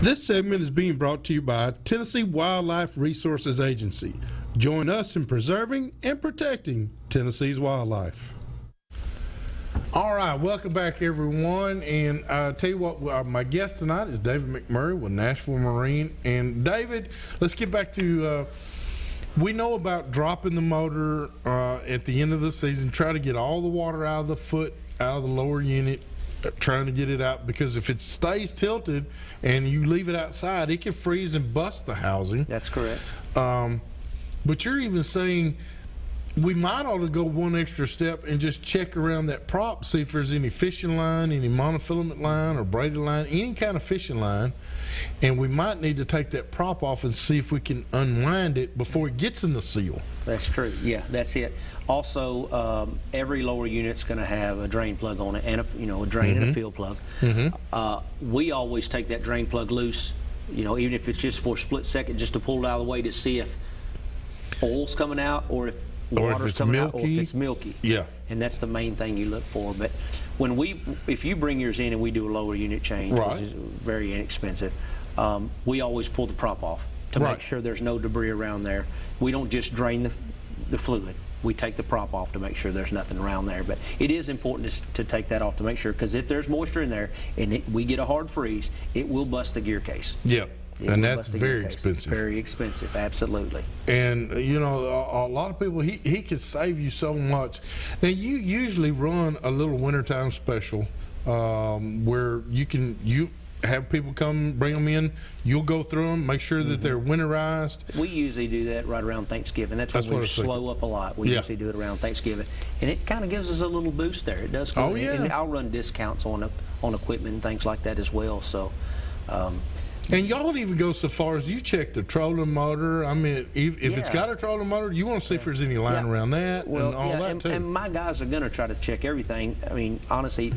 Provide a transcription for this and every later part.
This segment is being brought to you by Tennessee Wildlife Resources Agency. Join us in preserving and protecting Tennessee's wildlife. All right, welcome back, everyone. And I tell you what, my guest tonight is David McMurray with Nashville Marine. And David, let's get back to, we know about dropping the motor at the end of the season, try to get all the water out of the foot, out of the lower unit, trying to get it out, because if it stays tilted and you leave it outside, it can freeze and bust the housing. That's correct. But you're even saying we might ought to go one extra step and just check around that prop, see if there's any fishing line, any monofilament line or braided line, any kind of fishing line, and we might need to take that prop off and see if we can unwind it before it gets in the seal. That's true. Yeah, that's it. Also, every lower unit's going to have a drain plug on it, and a drain and a fill plug. We always take that drain plug loose, even if it's just for a split second, just to pull it out of the way to see if oil's coming out or if water's coming out, or if it's milky. Yeah. And that's the main thing you look for. But if you bring yours in and we do a lower unit change, right, which is very inexpensive, we always pull the prop off to right, make sure there's no debris around there. We don't just drain the fluid. We take the prop off to make sure there's nothing around there. But it is important to take that off to make sure, because if there's moisture in there and we get a hard freeze, it will bust the gear case. Yeah. And that's very expensive. Very expensive, absolutely. And a lot of people, he could save you so much. Now, you usually run a little wintertime special where you have people come, bring them in, you'll go through them, make sure that they're winterized. We usually do that right around Thanksgiving. That's when we slow up a lot. We usually do it around Thanksgiving, and it kind of gives us a little boost there. It does. Oh yeah. And I'll run discounts on equipment and things like that as well. So. And y'all even go so far as you check the trolling motor. I mean, if it's got a trolling motor, you want to see if there's any line around that and all that too. And my guys are going to try to check everything. I mean, honestly,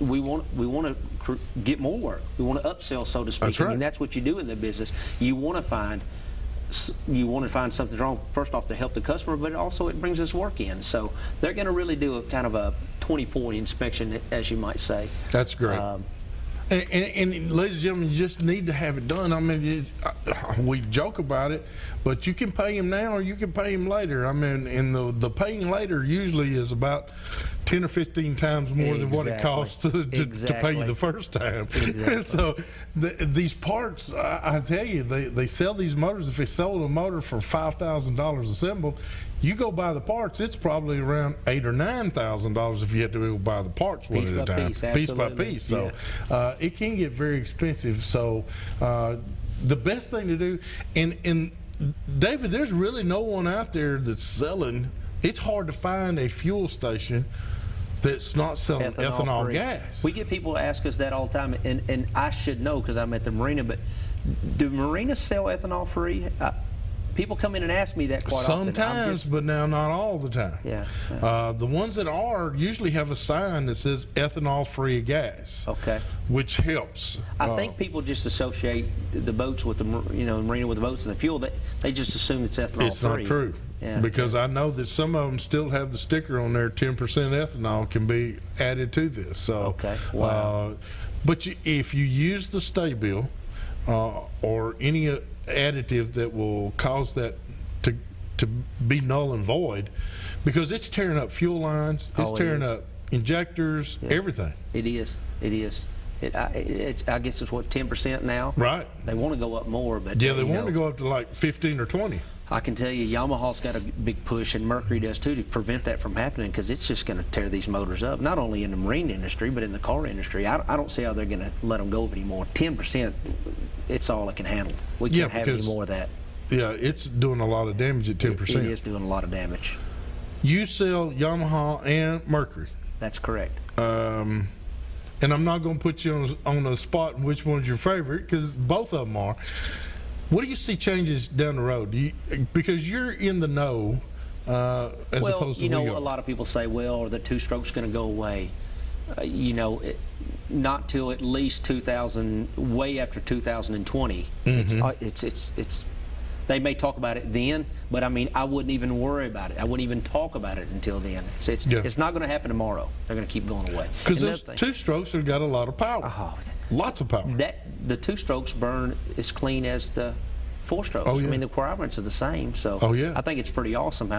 we want to get more work. We want to upsell, so to speak. That's right. I mean, that's what you do in the business. You want to find something wrong, first off, to help the customer, but also it brings us work in. So they're going to really do a kind of a 20-point inspection, as you might say. That's great. And ladies and gentlemen, you just need to have it done. I mean, we joke about it, but you can pay him now or you can pay him later. I mean, and the paying later usually is about 10 or 15 times more than what it costs to pay you the first time. Exactly. So these parts, I tell you, they sell these motors. If they sold a motor for $5,000 assembled, you go buy the parts, it's probably around $8,000 or $9,000 if you have to go buy the parts one at a time, piece by piece. So it can get very expensive. So the best thing to do, and David, there's really no one out there that's selling. It's hard to find a fuel station that's not selling ethanol gas. We get people ask us that all the time, and I should know because I'm at the marina, but do marinas sell ethanol free? People come in and ask me that quite often. Sometimes, but now not all the time. Yeah. The ones that are usually have a sign that says ethanol-free gas. Okay. Which helps. I think people just associate the boats with the marina with the boats and the fuel. They just assume it's ethanol-free. It's not true. Yeah. Because I know that some of them still have the sticker on there. 10% ethanol can be added to this. So. Okay. Wow. But if you use the stay bill or any additive that will cause that to be null and void, because it's tearing up fuel lines, it's tearing up injectors, everything. It is. I guess it's what, 10% now. Right. They want to go up more, but they want to go up to like 15 or 20. I can tell you, Yamaha's got a big push, and Mercury does too, to prevent that from happening, because it's just going to tear these motors up, not only in the marine industry, but in the car industry. I don't see how they're going to let them go anymore. 10%, it's all it can handle. We can't have any more of that. Yeah, it's doing a lot of damage at 10%. It is doing a lot of damage. You sell Yamaha and Mercury. That's correct. And I'm not going to put you on a spot in which one's your favorite, because both of them are. What do you see changes down the road? Because you're in the know as opposed to a lot of people say, well, are the two-strokes going to go away? Not till at least 2000, way after 2020. It's They may talk about it then, but I mean, I wouldn't even worry about it. I wouldn't even talk about it until then. It's not going to happen tomorrow. They're going to keep going away. Because those two strokes have got a lot of power. Lots of power. The two strokes burn as clean as the four strokes. Oh, yeah. I mean, the requirements are the same. So I think it's pretty awesome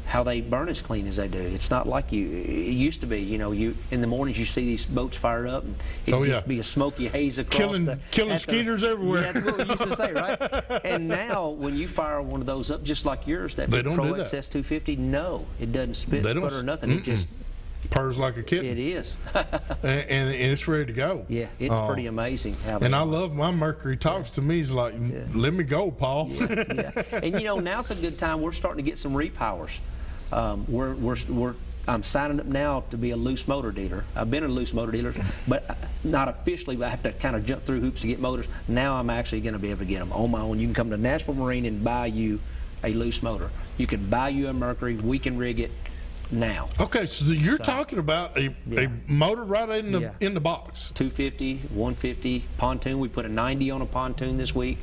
how they burn as clean as they do. It's not like it used to be. You know, you in the mornings you see these boats fired up, and it'd just be a smoky haze across killing skeeters everywhere. Yeah, that's what we used to say, right? And now when you fire one of those up, just like yours, that big Pro XS 250, no, it doesn't sputter or nothing. It just purrs like a kitten. It is. and it's ready to go. Yeah, it's pretty amazing how. And I love my Mercury talks to me. He's like, let me go, Paul. Yeah. And you know, now's a good time. We're starting to get some repowers. I'm signing up now to be a loose motor dealer. I've been a loose motor dealer, but not officially, but I have to kind of jump through hoops to get motors. Now I'm actually going to be able to get them on my own. You can come to Nashville Marine and buy you a loose motor. You can buy you a Mercury. We can rig it now. Okay, so you're talking about a motor right in the box. 250, 150, pontoon. We put a 90 on a pontoon this week.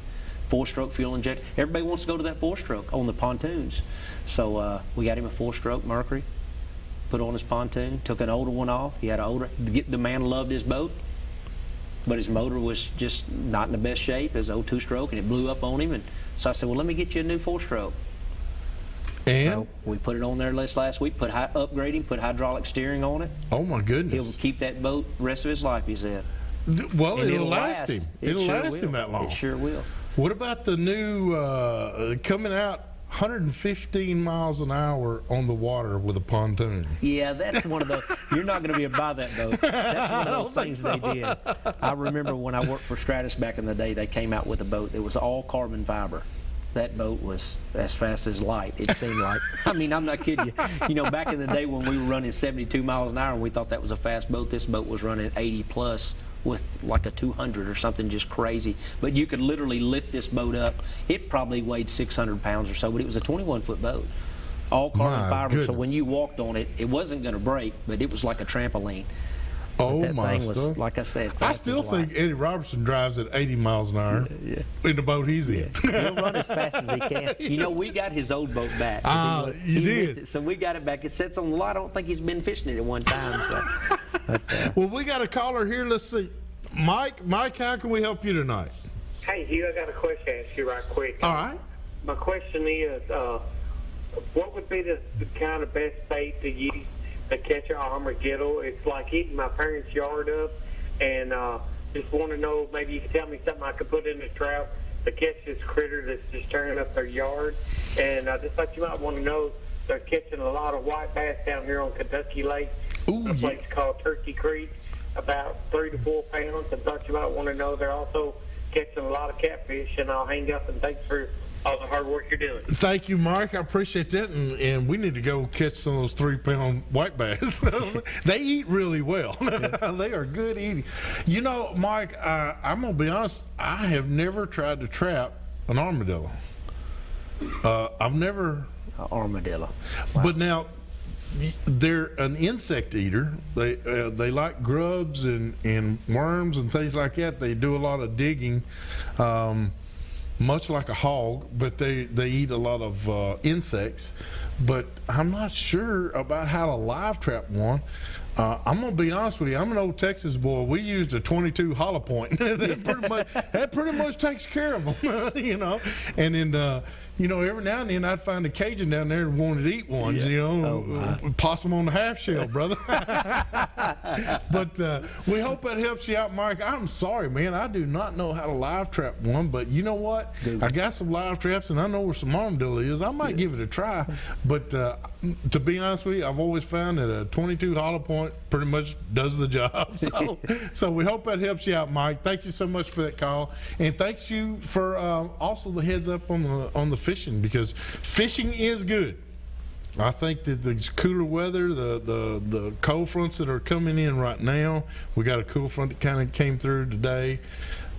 4-stroke fuel injector. Everybody wants to go to that 4-stroke on the pontoons. So we got him a 4-stroke Mercury, put on his pontoon, took an older one off. He had an older, the man loved his boat, but his motor was just not in the best shape. It was an old 2-stroke, and it blew up on him. And so I said, well, let me get you a new 4-stroke. And so we put it on there last week, upgrading, put hydraulic steering on it. Oh my goodness. He'll keep that boat the rest of his life, he said. Well, it'll last him. It'll last him that long. It sure will. What about the new coming out 115 miles an hour on the water with a pontoon? Yeah, that's one of those. You're not going to be able to buy that boat. That's one of those things they did. I remember when I worked for Stratus back in the day, they came out with a boat that was all carbon fiber. That boat was as fast as light, it seemed like. I mean, I'm not kidding you. You know, back in the day when we were running 72 miles an hour and we thought that was a fast boat, this boat was running 80 plus with like a 200 or something, just crazy. But you could literally lift this boat up. It probably weighed 600 pounds or so, but it was a 21-foot boat. All carbon fiber, goodness. so when you walked on it, it wasn't going to break, but it was like a trampoline. Oh, that my thing was, like I said, fast I still think Eddie Robertson drives at 80 miles an hour in the boat he's in. He'll run as fast as he can. You know, we got his old boat back. You did. Missed it, so we got it back. It sits on the lot. I don't think he's been fishing it at one time. So. But, well, we got a caller here. Let's see. Mike, how can we help you tonight? Hey, Hugh, I got a question to ask you right quick. All right. My question is, what would be the kind of best bait to use to catch an armadillo? It's like eating my parents' yard up, and just want to know, maybe you can tell me something I could put in the trap to catch this critter that's just tearing up their yard. And I just thought you might want to know, they're catching a lot of white bass down here on Kentucky Lake, a place called Turkey Creek, about 3 to 4 pounds. I thought you might want to know they're also catching a lot of catfish, and I'll hang up, and thanks for all the hard work you're doing. Thank you, Mike. I appreciate that, and we need to go catch some of those 3-pound white bass. They eat really well. They are good eating. You know, Mike, I'm going to be honest, I have never tried to trap an armadillo. I've never... Armadillo. Wow. But now, they're an insect eater. They like grubs and worms and things like that. They do a lot of digging, much like a hog, but they eat a lot of insects. But I'm not sure about how to live trap one. I'm gonna be honest with you. I'm an old Texas boy. We used a 22 hollow point. that pretty much takes care of them, you know. And then, you know, every now and then I'd find a Cajun down there and wanted to eat ones, you know, possum on the half shell, brother. But we hope that helps you out, Mike. I'm sorry, man. I do not know how to live trap one, but you know what? I got some live traps, and I know where some armadillo is. I might give it a try. But to be honest with you, I've always found that a 22 hollow point pretty much does the job. So we hope that helps you out, Mike. Thank you so much for that call, and thanks you for also the heads up on the fishing, because fishing is good. I think that the cooler weather, the cold fronts that are coming in right now, we got a cool front that kind of came through today.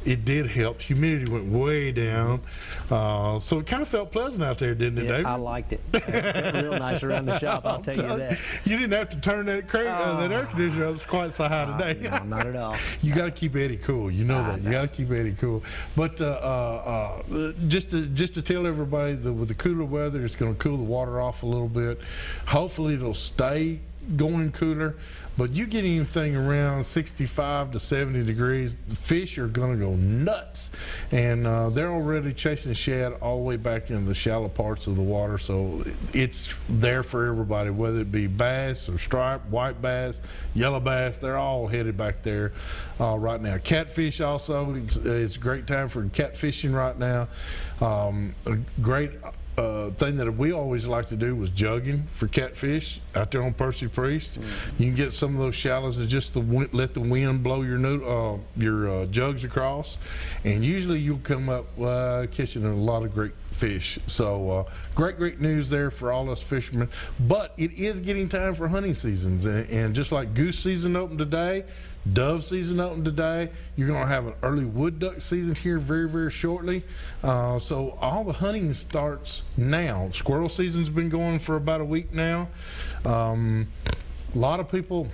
it did help. Humidity went way down, so it kind of felt pleasant out there, didn't it, David? I liked it. It was real nice around the shop, I'll tell you that. You didn't have to turn that air conditioner up quite so high today. No, not at all. You got to keep Eddie cool. You know that. You got to keep Eddie cool. But just to tell everybody that with the cooler weather, it's going to cool the water off a little bit. Hopefully, it'll stay going cooler. But you get anything around 65 to 70 degrees, the fish are going to go nuts. And they're already chasing shad all the way back into the shallow parts of the water. So it's there for everybody, whether it be bass or striped, white bass, yellow bass. They're all headed back there right now. Catfish also, it's a great time for catfishing right now. A great thing that we always like to do was jugging for catfish out there on Percy Priest. You can get some of those shallows and just let the wind blow your jugs across, and usually you'll come up catching a lot of great fish. So great news there for all us fishermen. But it is getting time for hunting seasons, and just like goose season opened today, dove season opened today, you're going to have an early wood duck season here very shortly. So all the hunting starts now. Squirrel season's been going for about a week now. A lot of people,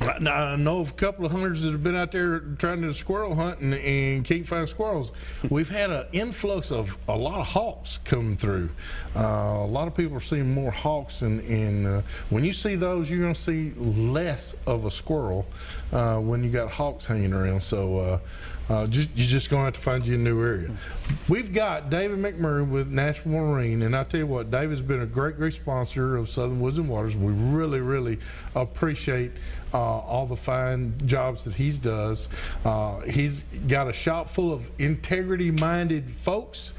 I know of a couple of hunters that have been out there trying to squirrel hunt and can't find squirrels. We've had an influx of a lot of hawks coming through. A lot of people are seeing more hawks, and when you see those, you're going to see less of a squirrel when you got hawks hanging around. So you're just going to have to find you a new area. We've got David McMurray with Nashville Marine, and I tell you what, David's been a great sponsor of Southern Woods and Waters. We really appreciate all the fine jobs that he does. He's got a shop full of integrity-minded folks.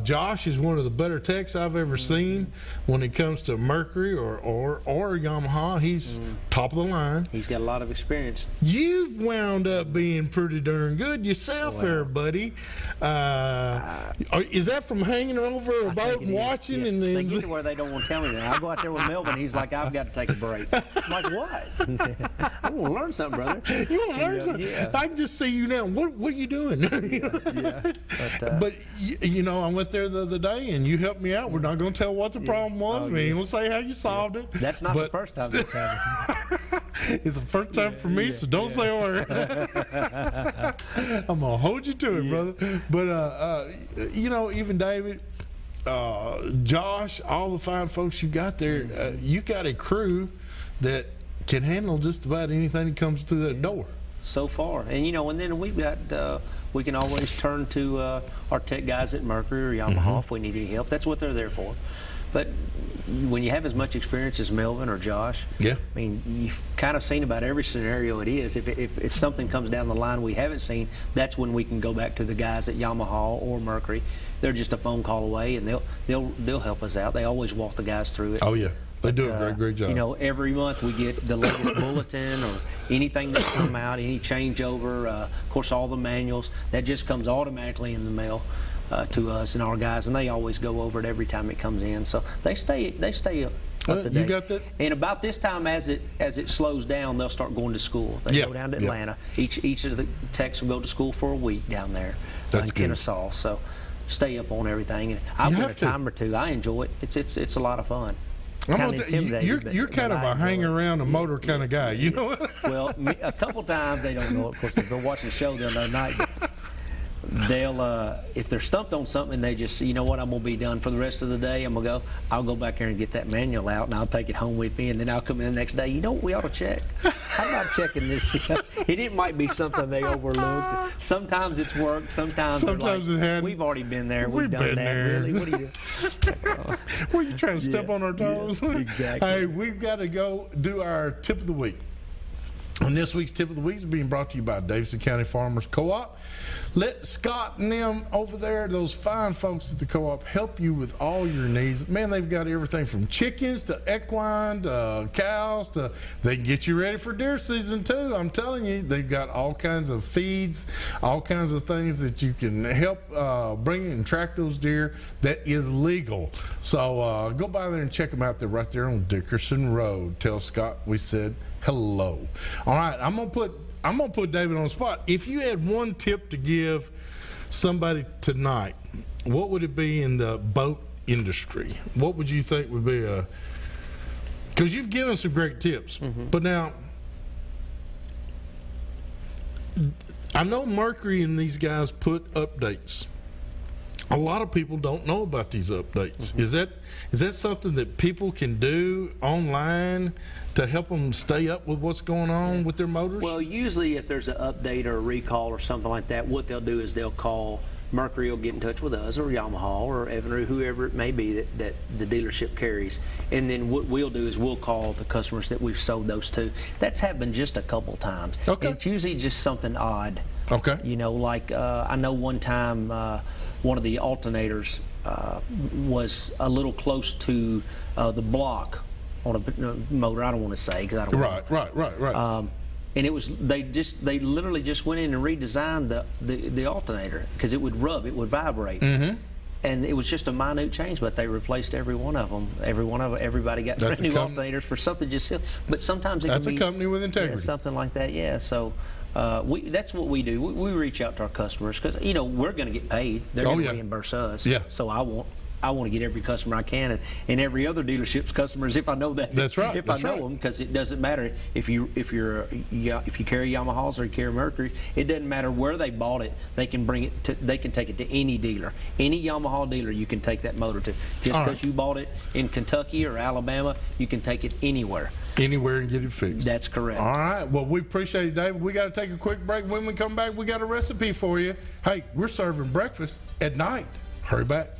Josh is one of the better techs I've ever seen when it comes to Mercury or Yamaha. He's top of the line. He's got a lot of experience. You've wound up being pretty darn good yourself there, buddy. Is that from hanging over a boat and watching? Yeah. And they get to where they don't want to tell me that. I go out there with Melvin. He's like, I've got to take a break. I'm like, what? I want to learn something, brother. You want to learn something? Yeah. I can just see you now. What are you doing? But you know, I went there the other day, and you helped me out. We're not going to tell what the problem was. We ain't going to say how you solved it. That's not the first time that's happened. It's the first time for me, so don't say a word. I'm going to hold you to it, brother. But, you know, even David, Josh, all the fine folks you got there, you got a crew that can handle just about anything that comes through that door. So far, and you know, and then we've got we can always turn to our tech guys at Mercury or Yamaha if we need any help. That's what they're there for. But when you have as much experience as Melvin or Josh, I mean, you've kind of seen about every scenario it is. If something comes down the line we haven't seen, that's when we can go back to the guys at Yamaha or Mercury. They're just a phone call away, and they'll help us out. They always walk the guys through it. Oh yeah. They do a great job. You know, every month we get the latest bulletin or anything that's come out, any changeover. Of course, all the manuals that just comes automatically in the mail to us and our guys, and they always go over it every time it comes in. So they stay up to date. You got that? And about this time, as it slows down, they'll start going to school. They go down to Atlanta. Each of the techs will go to school for a week down there in Kennesaw. So stay up on everything. And I've been a time or two. I enjoy it. It's a lot of fun. Kind of intimidating. You're kind of a hang around a motor kind of guy, you know? Well, a couple times they don't know it. Of course, if they're watching the show, they'll know night. But they'll, if they're stumped on something, they just, you know what, I'm going to be done for the rest of the day. I'll go back there and get that manual out, and I'll take it home with me, and then I'll come in the next day. You know what we ought to check? How about checking this? It might be something they overlooked. Sometimes it's worked. Sometimes like, it had. We've already been there. We've done that. There. Really? What are you? Were you trying to step on our toes? Yeah, exactly. Hey, we've got to go do our tip of the week. And this week's tip of the week is being brought to you by Davidson County Farmers Co-op. Let Scott and them over there, those fine folks at the co-op, help you with all your needs. Man, they've got everything from chickens to equine to cows to they can get you ready for deer season too. I'm telling you, they've got all kinds of feeds, all kinds of things that you can help bring in and track those deer that is legal. So go by there and check them out. They're right there on Dickerson Road. Tell Scott we said hello. All right, I'm going to put I'm gonna put David on the spot. If you had one tip to give somebody tonight, what would it be in the boat industry? What would you think would be a? Because you've given some great tips, but now I know Mercury and these guys put updates. A lot of people don't know about these updates. Is that something that people can do online to help them stay up with what's going on with their motors? Well, usually if there's an update or a recall or something like that, what they'll do is they'll call Mercury, will get in touch with us or Yamaha or Evan or whoever it may be that the dealership carries. And then what we'll do is we'll call the customers that we've sold those to. That's happened just a couple times. Okay. It's usually just something odd. Okay. You know, like I know one time one of the alternators was a little close to the block on a motor. I don't want to say because I don't know. Right. And it was they literally just went in and redesigned the alternator because it would rub, it would vibrate, and it was just a minute change, but they replaced every one of them. Everybody got brand new alternators for something just silly. But sometimes it That's can a be company with integrity. yeah, something like that. Yeah, so. That's what we do. We reach out to our customers because we're going to get paid. They're going to reimburse us. Yeah. So I want to get every customer I can, and every other dealership's customers if I know that. That's right. If I know them, because it doesn't matter if you carry Yamahas or you carry Mercury. It doesn't matter where they bought it. They can bring it to. They can take it to any dealer, any Yamaha dealer. You can take that motor to. Just because you bought it in Kentucky or Alabama, you can take it anywhere. Anywhere and get it fixed. That's correct. All right. Well, we appreciate it, David. We got to take a quick break. When we come back, we got a recipe for you. Hey, we're serving breakfast at night. Hurry back.